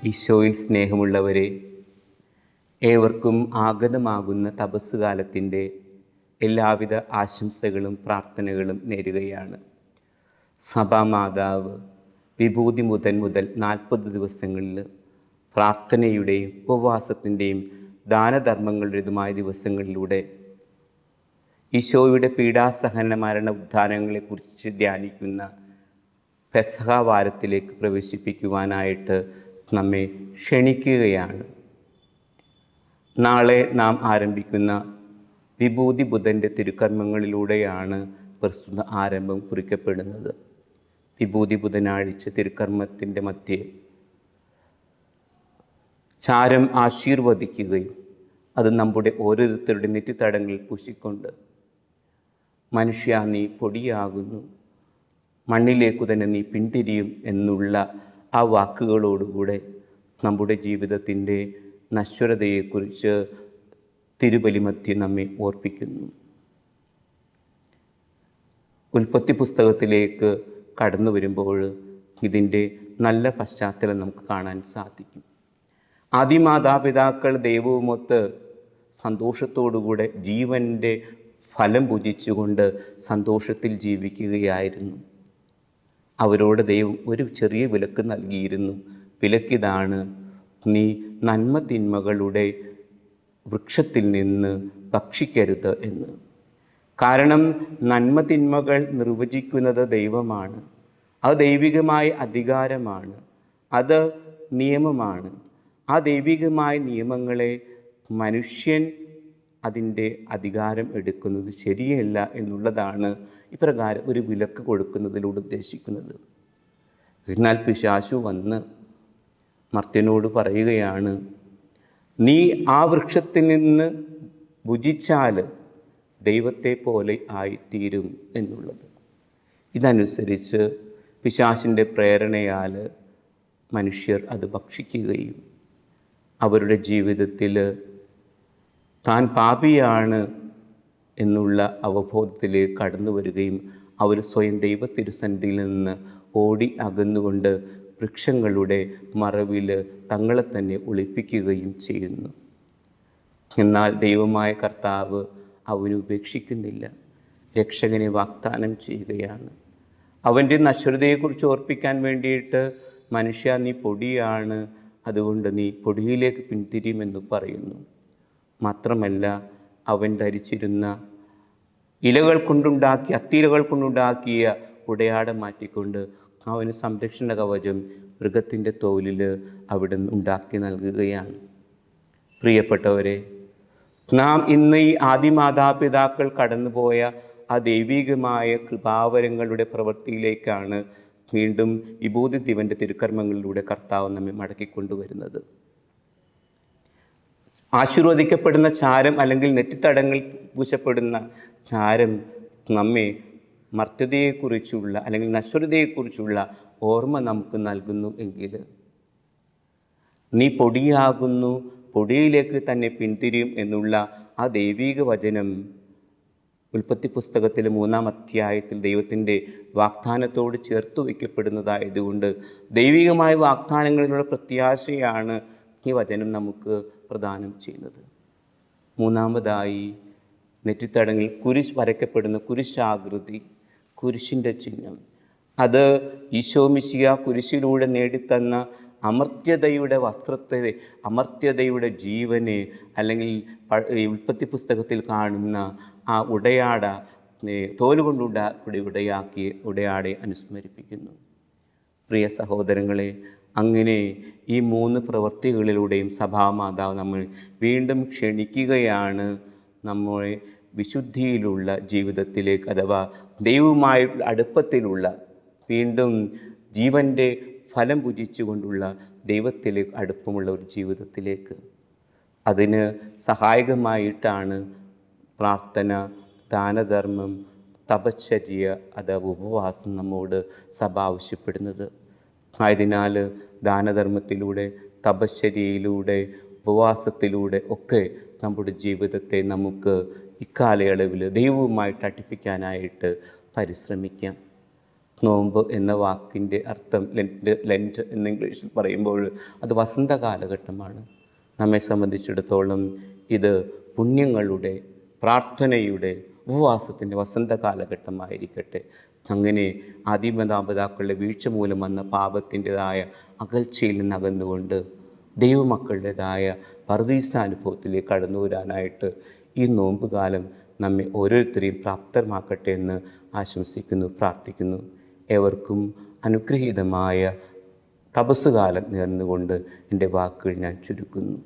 ഈശോയിൽ സ്നേഹമുള്ളവരെ, ഏവർക്കും ആഗതമാകുന്ന തപസ് കാലത്തിൻ്റെ എല്ലാവിധ ആശംസകളും പ്രാർത്ഥനകളും നേരുകയാണ്. സഭാമാതാവ് വിഭൂതി മുതൽ 40 ദിവസങ്ങളിൽ പ്രാർത്ഥനയുടെയും ഉപവാസത്തിൻ്റെയും ദാനധർമ്മങ്ങളുടേതുമായ ദിവസങ്ങളിലൂടെ ഈശോയുടെ പീഡാസഹന മരണ ഉദ്ധാനങ്ങളെക്കുറിച്ച് ധ്യാനിക്കുന്ന പെസഹ വാരത്തിലേക്ക് പ്രവേശിപ്പിക്കുവാനായിട്ട് നമ്മെ ക്ഷണിക്കുകയാണ്. നാളെ നാം ആരംഭിക്കുന്ന വിഭൂതി ബുധൻ്റെ തിരുക്കർമ്മങ്ങളിലൂടെയാണ് പ്രസ്തുത ആരംഭം കുറിക്കപ്പെടുന്നത്. വിഭൂതി ബുധനാഴ്ച തിരുക്കർമ്മത്തിൻ്റെ മധ്യേ ചാരം ആശീർവദിക്കുകയും അത് നമ്മുടെ ഓരോരുത്തരുടെ നെറ്റിത്തടങ്ങളിൽ പൂശിക്കൊണ്ട് മനുഷ്യ നീ പൊടിയാകുന്നു, മണ്ണിലേക്കു തന്നെ നീ പിന്തിരിയും എന്നുള്ള ആ വാക്കുകളോടുകൂടെ നമ്മുടെ ജീവിതത്തിൻ്റെ നശ്വരതയെക്കുറിച്ച് തിരുബലിമധ്യേ നമ്മെ ഓർപ്പിക്കുന്നു. ഉൽപ്പത്തി പുസ്തകത്തിലേക്ക് കടന്നു വരുമ്പോൾ ഇതിൻ്റെ നല്ല പശ്ചാത്തലം നമുക്ക് കാണാൻ സാധിക്കും. ആദിമാതാപിതാക്കൾ ദൈവവുമൊത്ത് സന്തോഷത്തോടുകൂടെ ജീവൻ്റെ ഫലം ഭുജിച്ചുകൊണ്ട് സന്തോഷത്തിൽ ജീവിക്കുകയായിരുന്നു. അവരോട് ദൈവം ഒരു ചെറിയ വിലക്ക് നൽകിയിരുന്നു. വിലക്കിതാണ്, നീ നന്മ തിന്മകളുടെ വൃക്ഷത്തിൽ നിന്ന് ഭക്ഷിക്കരുത് എന്ന്. കാരണം നന്മ തിന്മകൾ നിർവചിക്കുന്നത് ദൈവമാണ്. അത് ദൈവികമായ അധികാരമാണ്, അത് നിയമമാണ്. ആ ദൈവികമായ നിയമങ്ങളെ മനുഷ്യൻ അതിൻ്റെ അധികാരം എടുക്കുന്നത് ശരിയല്ല എന്നുള്ളതാണ് ഇപ്രകാരം ഒരു വിലക്ക് കൊടുക്കുന്നതിലൂടെ ഉദ്ദേശിക്കുന്നത്. എന്നാൽ പിശാചു വന്ന് മർത്യനോട് പറയുകയാണ്, നീ ആ വൃക്ഷത്തിൽ നിന്ന് ഭുജിച്ചാൽ ദൈവത്തെ പോലെ ആയിത്തീരും എന്നുള്ളത്. ഇതനുസരിച്ച് പിശാചിൻ്റെ പ്രേരണയാൽ മനുഷ്യർ അത് ഭക്ഷിക്കുകയും അവരുടെ ജീവിതത്തിൽ താൻ പാപിയാണ് എന്നുള്ള അവബോധത്തിലേക്ക് കടന്നു വരികയും അവർ സ്വയം ദൈവത്തിരുസന്നിധിയിൽ നിന്ന് ഓടി അകന്നുകൊണ്ട് വൃക്ഷങ്ങളുടെ മറവിൽ തങ്ങളെ തന്നെ ഒളിപ്പിക്കുകയും ചെയ്യുന്നു. എന്നാൽ ദൈവമായ കർത്താവ് അവനെ ഉപേക്ഷിക്കുന്നില്ല, രക്ഷകനെ വാഗ്ദാനം ചെയ്യുകയാണ്. അവൻ്റെ നശ്വരതയെക്കുറിച്ച് ഓർപ്പിക്കാൻ വേണ്ടിയിട്ട്, മനുഷ്യ നീ പൊടിയാണ്, അതുകൊണ്ട് നീ പൊടിയിലേക്ക് പിന്തിരിയുമെന്ന് പറയുന്നു. മാത്രമല്ല, അവൻ ധരിച്ചിരുന്ന ഇലകൾ കൊണ്ടുണ്ടാക്കിയ അത്തിയിലകൾ കൊണ്ടുണ്ടാക്കിയ ഉടയാടം മാറ്റിക്കൊണ്ട് അവന് സംരക്ഷണ കവചം മൃഗത്തിൻ്റെ തോലിൽ അവിടെ ഉണ്ടാക്കി നൽകുകയാണ്. പ്രിയപ്പെട്ടവരെ, നാം ഇന്ന് ഈ ആദിമാതാപിതാക്കൾ കടന്നുപോയ ആ ദൈവികമായ കൃപാവരങ്ങളുടെ പ്രവൃത്തിയിലേക്കാണ് വീണ്ടും വിഭൂതി ദിവൻ്റെ തിരുക്കർമ്മങ്ങളിലൂടെ കർത്താവ് നമ്മെ മടക്കിക്കൊണ്ടുവരുന്നത്. ആശീർവദിക്കപ്പെടുന്ന ചാരം അല്ലെങ്കിൽ നെറ്റിത്തടങ്ങൾ പൂശപ്പെടുന്ന ചാരം നമ്മെ മർത്യതയെക്കുറിച്ചുള്ള അല്ലെങ്കിൽ നശ്വരതയെക്കുറിച്ചുള്ള ഓർമ്മ നമുക്ക് നൽകുന്നു എങ്കിൽ, നീ പൊടിയാകുന്നു, പൊടിയിലേക്ക് തന്നെ പിന്തിരിയും എന്നുള്ള ആ ദൈവിക വചനം ഉൽപ്പത്തി പുസ്തകത്തിലെ 3-ാം അധ്യായത്തിൽ ദൈവത്തിൻ്റെ വാഗ്ദാനത്തോട് ചേർത്ത് വയ്ക്കപ്പെടുന്നതായതുകൊണ്ട് ദൈവികമായ വാഗ്ദാനങ്ങളിലുള്ള പ്രത്യാശയാണ് ഈ വചനം നമുക്ക് പ്രദാനം ചെയ്യുന്നത്. മൂന്നാമതായി, നെറ്റിത്തടങ്ങളിൽ കുരിശ് വരയ്ക്കപ്പെടുന്ന കുരിശാകൃതി, കുരിശിൻ്റെ ചിഹ്നം, അത് ഈശോ മിശിഹ കുരിശിലൂടെ നേടിത്തന്ന അമർത്യതയുടെ വസ്ത്രത്തെ, അമർത്യതയുടെ ജീവനെ, അല്ലെങ്കിൽ ഉൽപ്പത്തി പുസ്തകത്തിൽ കാണുന്ന ആ ഉടയാട തോലുകൊണ്ടുണ്ടാക്കിയ ഉടയാടെ അനുസ്മരിപ്പിക്കുന്നു. പ്രിയ സഹോദരങ്ങളെ, അങ്ങനെ ഈ 3 പ്രവൃത്തികളിലൂടെയും സഭാമാതാവ് നമ്മൾ വീണ്ടും ക്ഷണിക്കുകയാണ് നമ്മളെ വിശുദ്ധിയിലുള്ള ജീവിതത്തിലേക്ക്, അഥവാ ദൈവവുമായി അടുപ്പത്തിലുള്ള, വീണ്ടും ജീവൻ്റെ ഫലം ഭുജിച്ചുകൊണ്ടുള്ള ദൈവത്തിലേക്ക് അടുപ്പമുള്ള ഒരു ജീവിതത്തിലേക്ക്. അതിന് സഹായകമായിട്ടാണ് പ്രാർത്ഥന, ദാനധർമ്മം, തപശ്ചര്യ അഥവാ ഉപവാസം നമ്മോട് സഭ ആവശ്യപ്പെടുന്നത്. ആയതിനാൽ ദാനധർമ്മത്തിലൂടെ, തപശ്ചര്യയിലൂടെ, ഉപവാസത്തിലൂടെ ഒക്കെ നമ്മുടെ ജീവിതത്തെ നമുക്ക് ഇക്കാലയളവിൽ ദൈവവുമായിട്ട് അടുപ്പിക്കാനായിട്ട് പരിശ്രമിക്കാം. നോമ്പ് എന്ന വാക്കിൻ്റെ അർത്ഥം ലെൻറ്റ് എന്ന് ഇംഗ്ലീഷിൽ പറയുമ്പോൾ അത് വസന്ത കാലഘട്ടമാണ്. നമ്മെ സംബന്ധിച്ചിടത്തോളം ഇത് പുണ്യങ്ങളുടെ, പ്രാർത്ഥനയുടെ, ഉപവാസത്തിൻ്റെ വസന്ത കാലഘട്ടമായിരിക്കട്ടെ. അങ്ങനെ ആദിമാതാപിതാക്കളുടെ വീഴ്ച മൂലം വന്ന പാപത്തിൻ്റെതായ അകൽച്ചയിൽ നിന്ന് അകന്നുകൊണ്ട് ദൈവമക്കളുടേതായ പറുദീസാനുഭവത്തിലേക്ക് കടന്നു വരാനായിട്ട് ഈ നോമ്പുകാലം നമ്മെ ഓരോരുത്തരെയും പ്രാപ്തമാക്കട്ടെ എന്ന് ആശംസിക്കുന്നു, പ്രാർത്ഥിക്കുന്നു. ഏവർക്കും അനുഗ്രഹീതമായ തപസ്സുകാലം നേർന്നുകൊണ്ട് എൻ്റെ വാക്കുകൾ ഞാൻ ചുരുക്കുന്നു.